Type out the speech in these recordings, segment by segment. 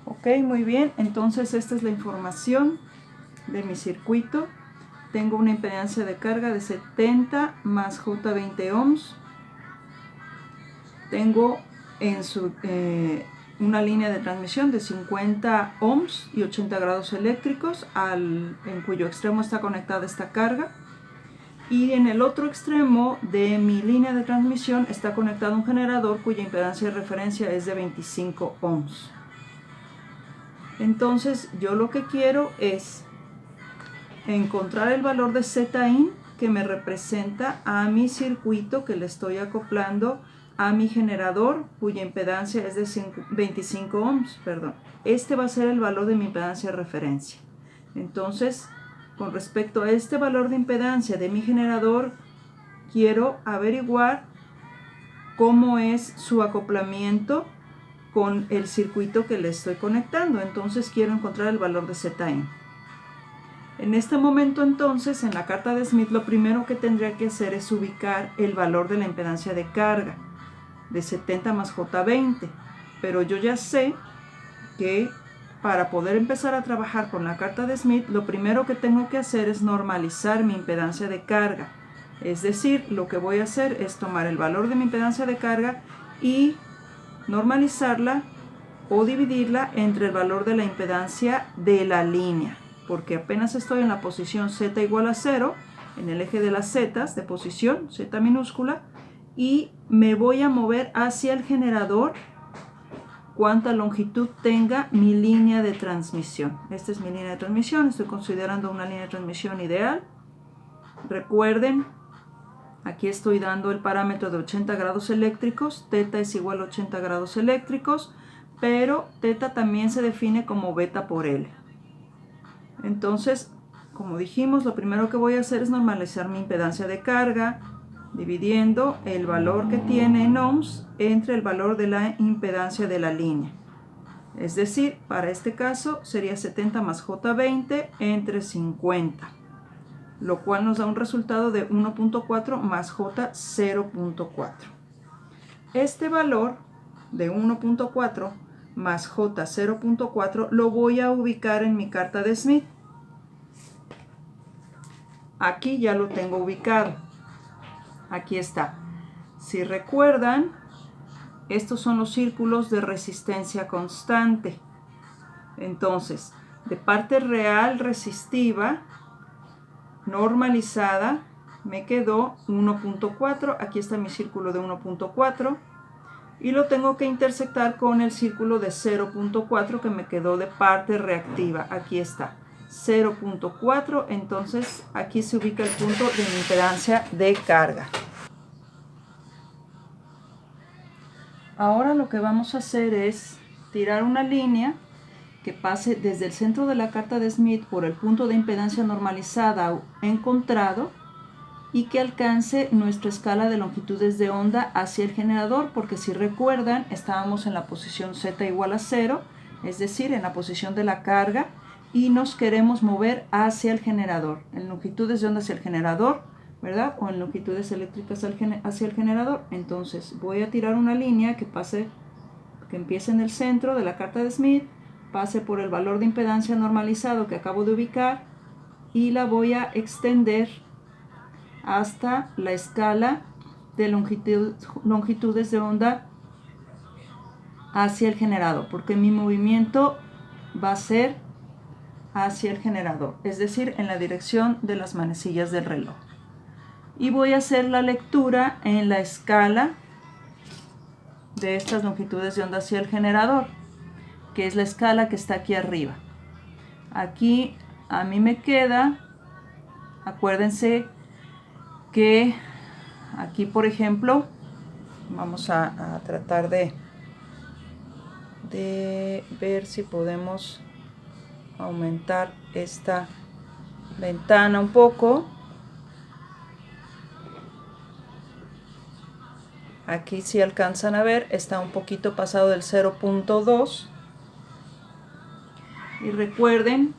Ok, muy bien. Entonces esta es la información de mi circuito. Tengo una impedancia de carga de 70 más J20 ohms. Tengo en una línea de transmisión de 50 ohms y 80 grados eléctricos, en cuyo extremo está conectada esta carga. Y en el otro extremo de mi línea de transmisión está conectado un generador cuya impedancia de referencia es de 25 ohms. Entonces yo lo que quiero es encontrar el valor de Zin que me representa a mi circuito que le estoy acoplando a mi generador cuya impedancia es de 25 ohms. Este va a ser el valor de mi impedancia de referencia. Entonces, con respecto a este valor de impedancia de mi generador, quiero averiguar cómo es su acoplamiento con el circuito que le estoy conectando. Entonces quiero encontrar el valor de Zin. En este momento entonces en la carta de Smith lo primero que tendría que hacer es ubicar el valor de la impedancia de carga de 70 más J20, pero yo ya sé que para poder empezar a trabajar con la carta de Smith lo primero que tengo que hacer es normalizar mi impedancia de carga. Es decir, lo que voy a hacer es tomar el valor de mi impedancia de carga y normalizarla o dividirla entre el valor de la impedancia de la línea, porque apenas estoy en la posición Z igual a 0, en el eje de las zetas de posición, Z minúscula, y me voy a mover hacia el generador cuánta longitud tenga mi línea de transmisión. Esta es mi línea de transmisión, estoy considerando una línea de transmisión ideal. Recuerden, aquí estoy dando el parámetro de 80 grados eléctricos, θ es igual a 80 grados eléctricos, pero θ también se define como beta por L. Entonces, como dijimos, lo primero que voy a hacer es normalizar mi impedancia de carga, dividiendo el valor que tiene en ohms entre el valor de la impedancia de la línea. Es decir, para este caso sería 70 más J20 entre 50, lo cual nos da un resultado de 1.4 más J 0.4. Este valor de 1.4 más J 0.4 lo voy a ubicar en mi carta de Smith. Aquí ya lo tengo ubicado. Aquí está. Si recuerdan, estos son los círculos de resistencia constante. Entonces, de parte real resistiva normalizada me quedó 1.4. Aquí está mi círculo de 1.4 y lo tengo que intersectar con el círculo de 0.4 que me quedó de parte reactiva. Aquí está 0.4. entonces aquí se ubica el punto de mi impedancia de carga. Ahora lo que vamos a hacer es tirar una línea que pase desde el centro de la carta de Smith por el punto de impedancia normalizada encontrado y que alcance nuestra escala de longitudes de onda hacia el generador, porque si recuerdan estábamos en la posición Z igual a 0, es decir, en la posición de la carga, y nos queremos mover hacia el generador, en longitudes de onda hacia el generador, ¿verdad? O en longitudes eléctricas hacia el generador. Entonces voy a tirar una línea que empiece en el centro de la carta de Smith, pase por el valor de impedancia normalizado que acabo de ubicar y la voy a extender hasta la escala de longitudes de onda hacia el generador, porque mi movimiento va a ser hacia el generador, es decir, en la dirección de las manecillas del reloj. Y voy a hacer la lectura en la escala de estas longitudes de onda hacia el generador, que es la escala que está aquí arriba. Aquí a mí me queda, acuérdense que aquí, por ejemplo, vamos a tratar de ver si podemos aumentar esta ventana un poco. Aquí si alcanzan a ver, está un poquito pasado del 0.2. Y recuerden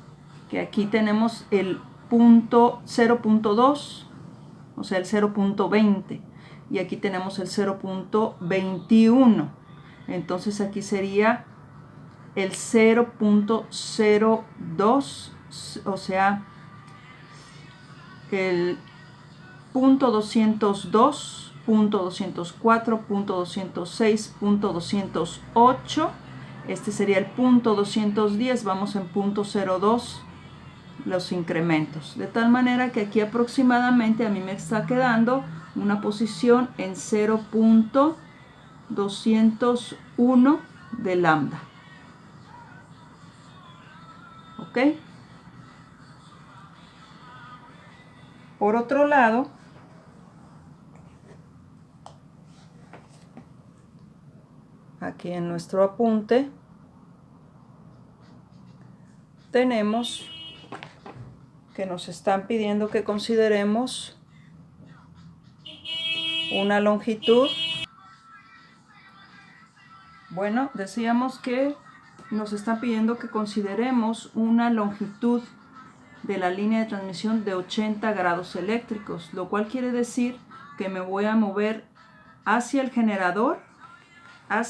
que aquí tenemos el punto 0.2, o sea el 0.20. Y aquí tenemos el 0.21. Entonces aquí sería el 0.02, o sea, el punto 202, punto 204, punto 206, punto 208. Este sería el punto 210, vamos en punto 02 los incrementos. De tal manera que aquí aproximadamente a mí me está quedando una posición en 0.201 de lambda. ¿Ok? Por otro lado, aquí en nuestro apunte tenemos que nos están pidiendo que consideremos una longitud. Bueno, decíamos que nos están pidiendo que consideremos una longitud de la línea de transmisión de 80 grados eléctricos, lo cual quiere decir que me voy a mover hacia el generador, a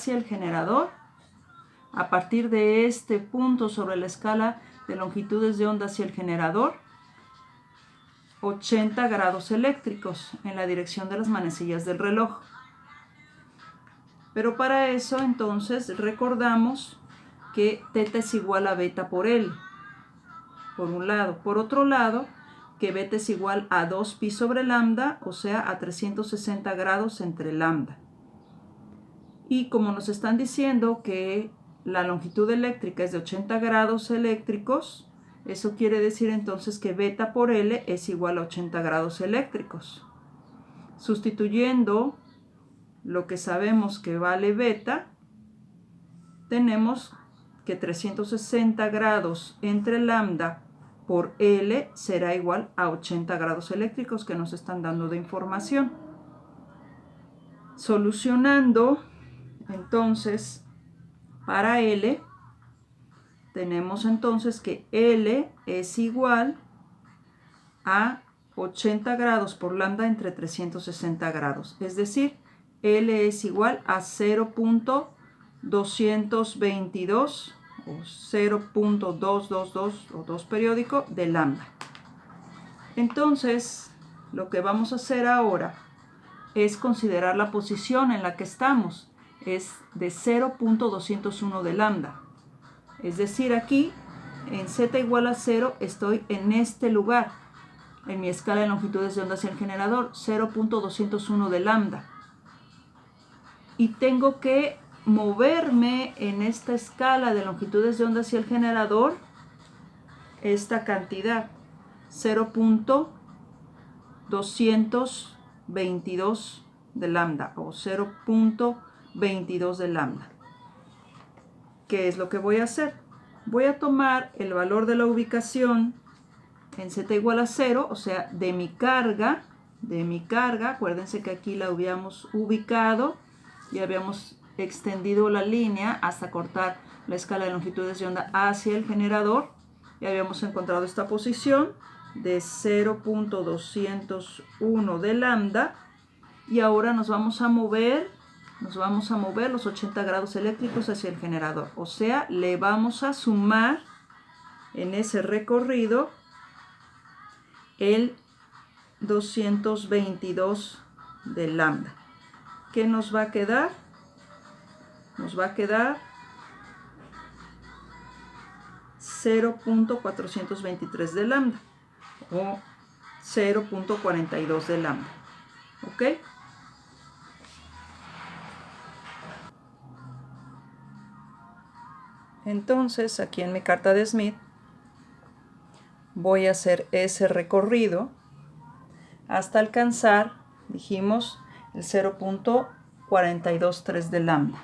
partir de este punto sobre la escala de longitudes de onda hacia el generador, 80 grados eléctricos en la dirección de las manecillas del reloj. Pero para eso entonces recordamos que θ es igual a beta por L, por un lado. Por otro lado, que beta es igual a 2pi sobre lambda, o sea, a 360 grados entre lambda. Y como nos están diciendo que la longitud eléctrica es de 80 grados eléctricos, eso quiere decir entonces que beta por L es igual a 80 grados eléctricos. Sustituyendo lo que sabemos que vale beta, tenemos que 360 grados entre lambda por L será igual a 80 grados eléctricos que nos están dando de información. Solucionando, entonces, para L, tenemos entonces que L es igual a 80 grados por lambda entre 360 grados. Es decir, L es igual a 0.222 o 0.222 o 2 periódico de lambda. Entonces, lo que vamos a hacer ahora es considerar la posición en la que estamos. Es de 0.201 de lambda. Es decir, aquí en z igual a 0 estoy en este lugar, en mi escala de longitudes de onda hacia el generador, 0.201 de lambda. Y tengo que moverme en esta escala de longitudes de onda hacia el generador esta cantidad, 0.222 de lambda o 0.22 de lambda. ¿Qué es lo que voy a hacer? Voy a tomar el valor de la ubicación en z igual a 0, o sea, de mi carga, acuérdense que aquí la habíamos ubicado y habíamos extendido la línea hasta cortar la escala de longitudes de onda hacia el generador y habíamos encontrado esta posición de 0.201 de lambda y ahora nos vamos a mover los 80 grados eléctricos hacia el generador, o sea, le vamos a sumar en ese recorrido el 222 de lambda. ¿Qué nos va a quedar? Nos va a quedar 0.423 de lambda o 0.42 de lambda. ¿Ok? Entonces, aquí en mi carta de Smith, voy a hacer ese recorrido hasta alcanzar, dijimos, el 0.423 de lambda,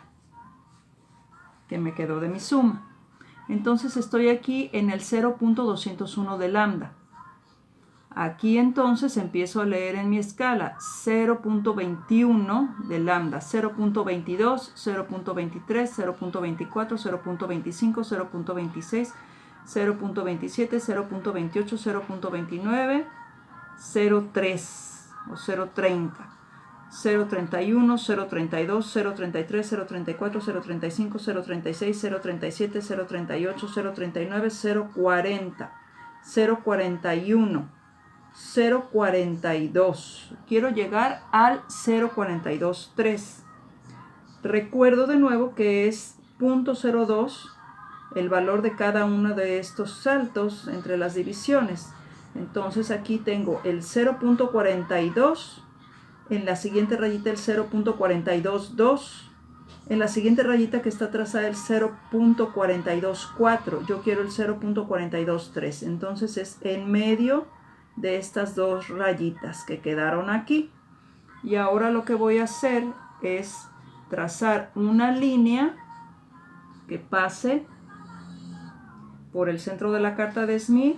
que me quedó de mi suma. Entonces estoy aquí en el 0.201 de lambda. Aquí entonces empiezo a leer en mi escala 0.21 de lambda, 0.22, 0.23, 0.24, 0.25, 0.26, 0.27, 0.28, 0.29, 0.3 o 0.30, 0.31, 0.32, 0.33, 0.34, 0.35, 0.36, 0.37, 0.38, 0.39, 0.40, 0.41, 0.42. Quiero llegar al 0.42.3. Recuerdo de nuevo que es 0.02 el valor de cada uno de estos saltos entre las divisiones. Entonces aquí tengo el 0.42, en la siguiente rayita el 0.422, en la siguiente rayita que está trazada el 0.424. Yo quiero el 0.423. Entonces es en medio de estas dos rayitas que quedaron aquí. Y ahora lo que voy a hacer es trazar una línea que pase por el centro de la carta de Smith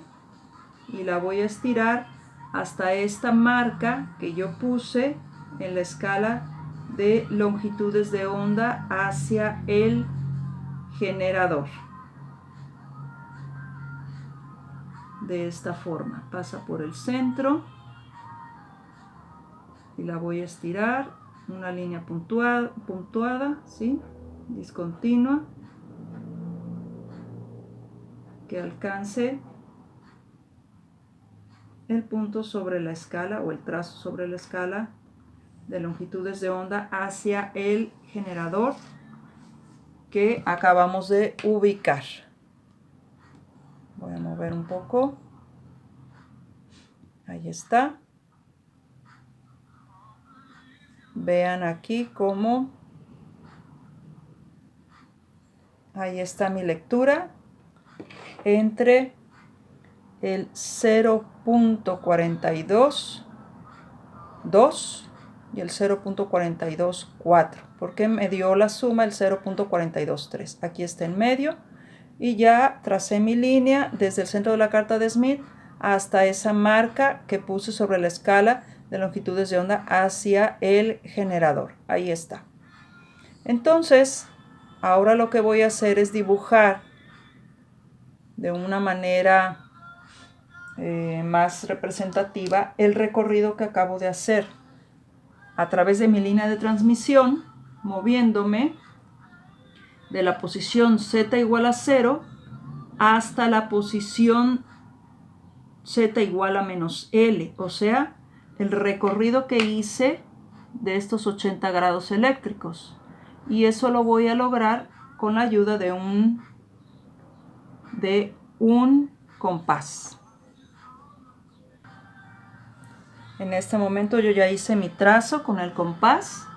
y la voy a estirar hasta esta marca que yo puse en la escala de longitudes de onda hacia el generador. De esta forma, pasa por el centro y la voy a estirar, una línea puntuada, ¿sí? Discontinua, que alcance el punto sobre la escala o el trazo sobre la escala de longitudes de onda hacia el generador que acabamos de ubicar. Voy a mover un poco. Ahí está. Vean aquí cómo ahí está mi lectura entre el 0.422 y el 0.424. ¿Por qué me dio la suma el 0.423? Aquí está en medio y ya tracé mi línea desde el centro de la carta de Smith hasta esa marca que puse sobre la escala de longitudes de onda hacia el generador. Ahí está. Entonces, ahora lo que voy a hacer es dibujar de una manera más representativa el recorrido que acabo de hacer a través de mi línea de transmisión, moviéndome de la posición z igual a 0 hasta la posición z igual a menos L, o sea, el recorrido que hice de estos 80 grados eléctricos. Y eso lo voy a lograr con la ayuda de un compás. En este momento yo ya hice mi trazo con el compás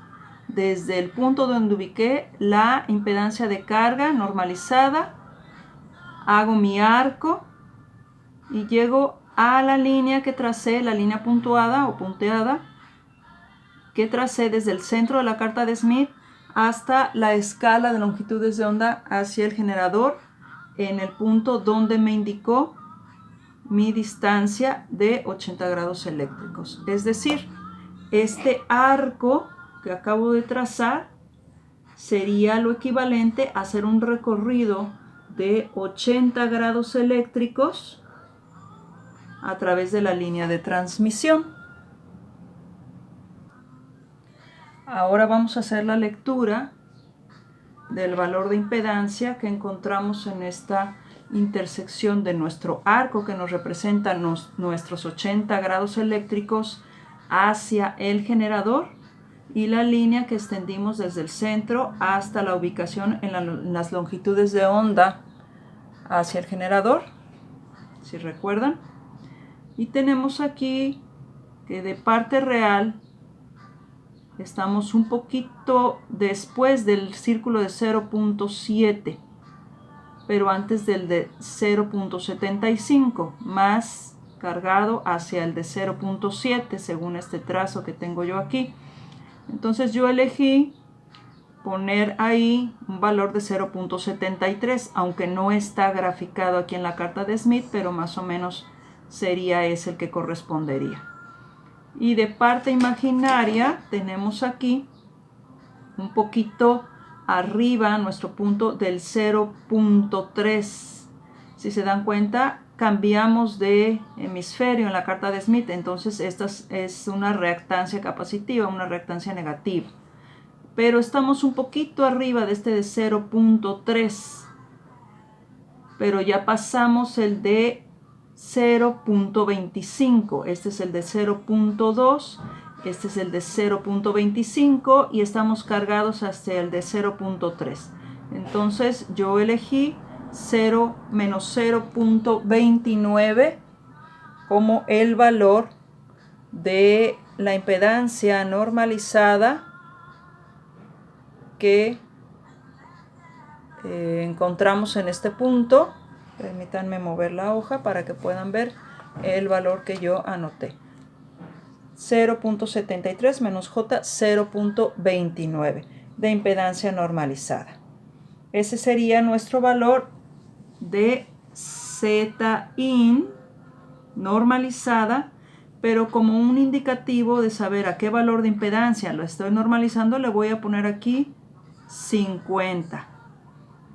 desde el punto donde ubiqué la impedancia de carga normalizada, hago mi arco y llego a la línea que tracé, la línea puntuada o punteada que tracé desde el centro de la carta de Smith hasta la escala de longitudes de onda hacia el generador en el punto donde me indicó mi distancia de 80 grados eléctricos. Es decir, este arco que acabo de trazar sería lo equivalente a hacer un recorrido de 80 grados eléctricos a través de la línea de transmisión. Ahora vamos a hacer la lectura del valor de impedancia que encontramos en esta intersección de nuestro arco que nos representa nuestros 80 grados eléctricos hacia el generador y la línea que extendimos desde el centro hasta la ubicación en las longitudes de onda hacia el generador, si recuerdan. Y tenemos aquí que de parte real estamos un poquito después del círculo de 0.7, pero antes del de 0.75, más cargado hacia el de 0.7 según este trazo que tengo yo aquí. Entonces yo elegí poner ahí un valor de 0.73, aunque no está graficado aquí en la carta de Smith, pero más o menos sería ese el que correspondería. Y de parte imaginaria tenemos aquí un poquito arriba nuestro punto del 0.3. Si se dan cuenta, cambiamos de hemisferio en la carta de Smith, entonces esta es una reactancia capacitiva, una reactancia negativa. Pero estamos un poquito arriba de este de 0.3, pero ya pasamos el de 0.25, este es el de 0.2, este es el de 0.25 y estamos cargados hasta el de 0.3. Entonces yo elegí menos 0.29 como el valor de la impedancia normalizada que encontramos en este punto. Permítanme mover la hoja para que puedan ver el valor que yo anoté. 0.73 menos J 0.29 de impedancia normalizada. Ese sería nuestro valor de Zin normalizada, pero como un indicativo de saber a qué valor de impedancia lo estoy normalizando, le voy a poner aquí 50.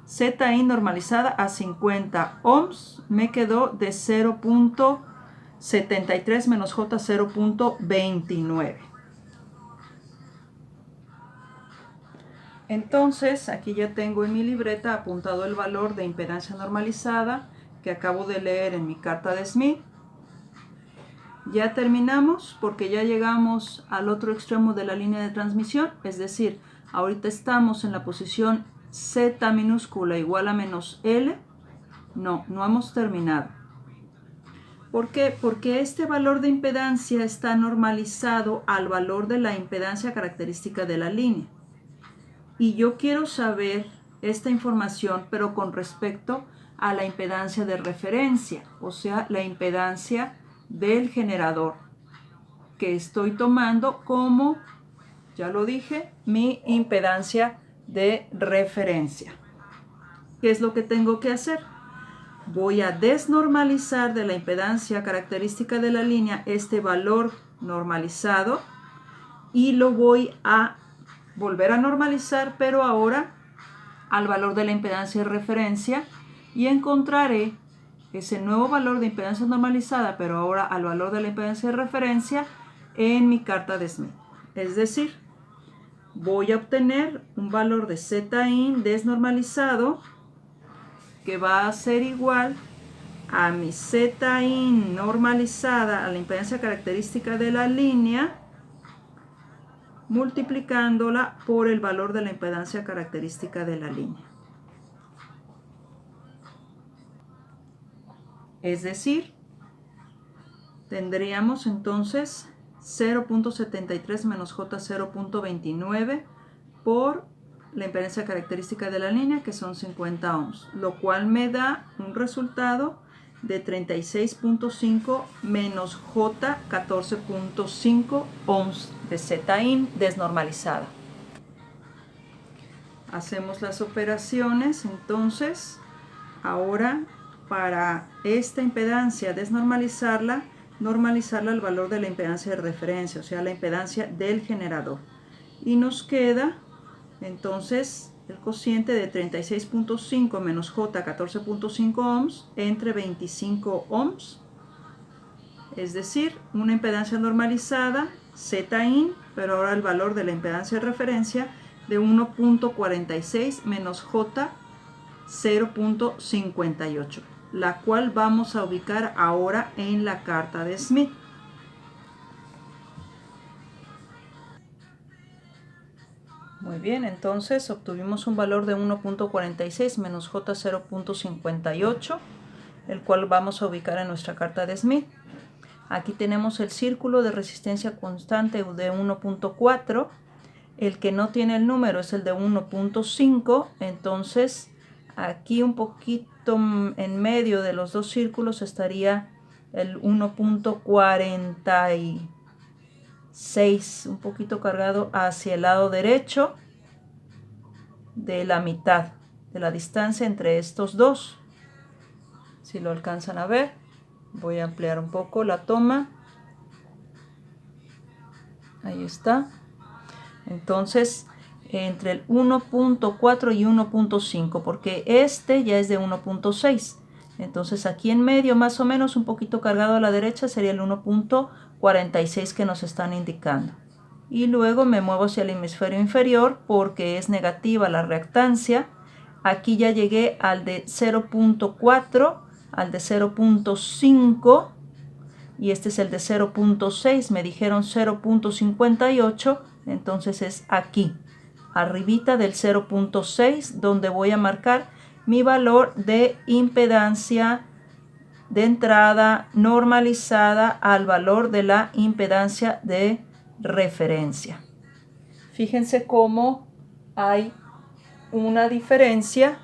Zin normalizada a 50 ohms me quedó de 0.73 menos J 0.29. Entonces aquí ya tengo en mi libreta apuntado el valor de impedancia normalizada que acabo de leer en mi carta de Smith. Ya terminamos porque ya llegamos al otro extremo de la línea de transmisión, es decir, ahorita estamos en la posición Z minúscula igual a menos L. No hemos terminado. ¿Por qué? Porque este valor de impedancia está normalizado al valor de la impedancia característica de la línea. Y yo quiero saber esta información, pero con respecto a la impedancia de referencia, o sea, la impedancia del generador, que estoy tomando como, ya lo dije, mi impedancia de referencia. ¿Qué es lo que tengo que hacer? Voy a desnormalizar de la impedancia característica de la línea este valor normalizado y lo voy a volver a normalizar, pero ahora al valor de la impedancia de referencia, y encontraré ese nuevo valor de impedancia normalizada, pero ahora al valor de la impedancia de referencia en mi carta de Smith. Es decir, voy a obtener un valor de Zin desnormalizado que va a ser igual a mi Zin normalizada a la impedancia característica de la línea, multiplicándola por el valor de la impedancia característica de la línea. Es decir, tendríamos entonces 0.73 menos J 0.29 por la impedancia característica de la línea, que son 50 ohms, lo cual me da un resultado de 36.5 menos J 14.5 ohms de Zin desnormalizada. Hacemos las operaciones, entonces, ahora para esta impedancia desnormalizarla, normalizarla al valor de la impedancia de referencia, o sea, la impedancia del generador. Y nos queda entonces el cociente de 36.5 menos J 14.5 ohms entre 25 ohms, es decir, una impedancia normalizada Zin, pero ahora el valor de la impedancia de referencia de 1.46 menos J 0.58, la cual vamos a ubicar ahora en la carta de Smith. Muy bien, entonces obtuvimos un valor de 1.46 menos J 0.58, el cual vamos a ubicar en nuestra carta de Smith. Aquí tenemos el círculo de resistencia constante de 1.4, el que no tiene el número es el de 1.5, entonces aquí un poquito en medio de los dos círculos estaría el 1.46, un poquito cargado hacia el lado derecho de la mitad de la distancia entre estos dos. Si lo alcanzan a ver, voy a ampliar un poco la toma. Ahí está. Entonces, entre el 1.4 y 1.5, porque este ya es de 1.6. Entonces aquí en medio, más o menos un poquito cargado a la derecha, sería el 1.46 que nos están indicando. Y luego me muevo hacia el hemisferio inferior porque es negativa la reactancia. Aquí ya llegué al de 0.4, al de 0.5 y este es el de 0.6. Me dijeron 0.58, entonces es aquí, arribita del 0.6, donde voy a marcar mi valor de impedancia de entrada normalizada al valor de la impedancia de referencia. Fíjense cómo hay una diferencia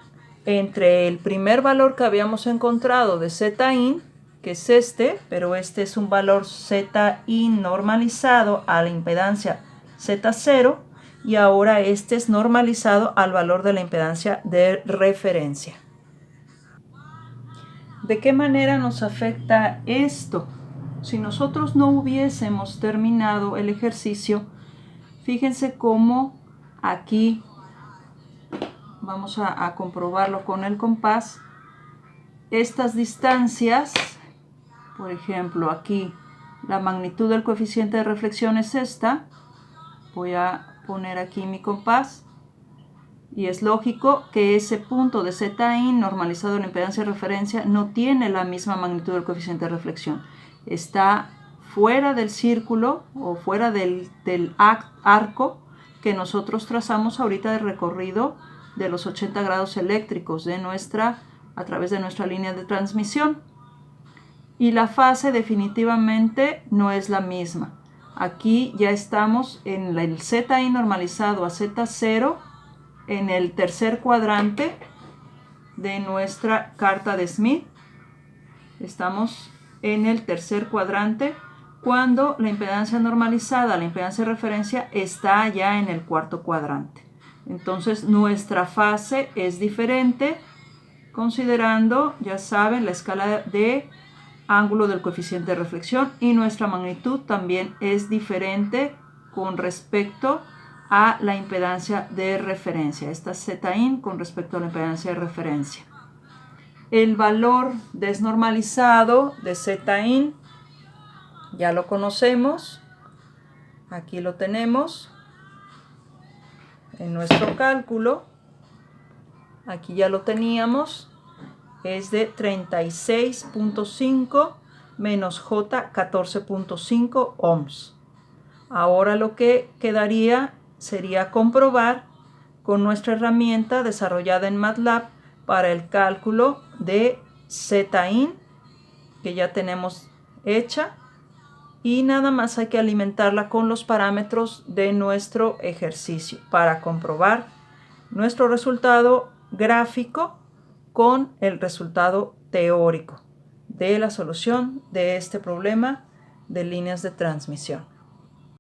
entre el primer valor que habíamos encontrado de Zin, que es este, pero este es un valor Zin normalizado a la impedancia Z0, y ahora este es normalizado al valor de la impedancia de referencia. ¿De qué manera nos afecta esto? Si nosotros no hubiésemos terminado el ejercicio, fíjense cómo aquí vamos a comprobarlo con el compás. Estas distancias, por ejemplo, aquí la magnitud del coeficiente de reflexión es esta. Voy a poner aquí mi compás. Y es lógico que ese punto de Zin normalizado en la impedancia de referencia no tiene la misma magnitud del coeficiente de reflexión. Está fuera del círculo o fuera del arco que nosotros trazamos ahorita de recorrido de los 80 grados eléctricos a través de nuestra línea de transmisión. Y la fase definitivamente no es la misma. Aquí ya estamos en el Zin normalizado a Z0, en el tercer cuadrante de nuestra carta de Smith. Estamos en el tercer cuadrante cuando la impedancia normalizada, la impedancia de referencia, está ya en el cuarto cuadrante. Entonces nuestra fase es diferente considerando, ya saben, la escala de ángulo del coeficiente de reflexión, y nuestra magnitud también es diferente con respecto a la impedancia de referencia. Esta Zin con respecto a la impedancia de referencia. El valor desnormalizado de Zin ya lo conocemos. Aquí lo tenemos en nuestro cálculo. Aquí ya lo teníamos. Es de 36.5 menos J 14.5 ohms. Ahora lo que quedaría sería comprobar con nuestra herramienta desarrollada en MATLAB para el cálculo de Zin, que ya tenemos hecha, y nada más hay que alimentarla con los parámetros de nuestro ejercicio para comprobar nuestro resultado gráfico con el resultado teórico de la solución de este problema de líneas de transmisión.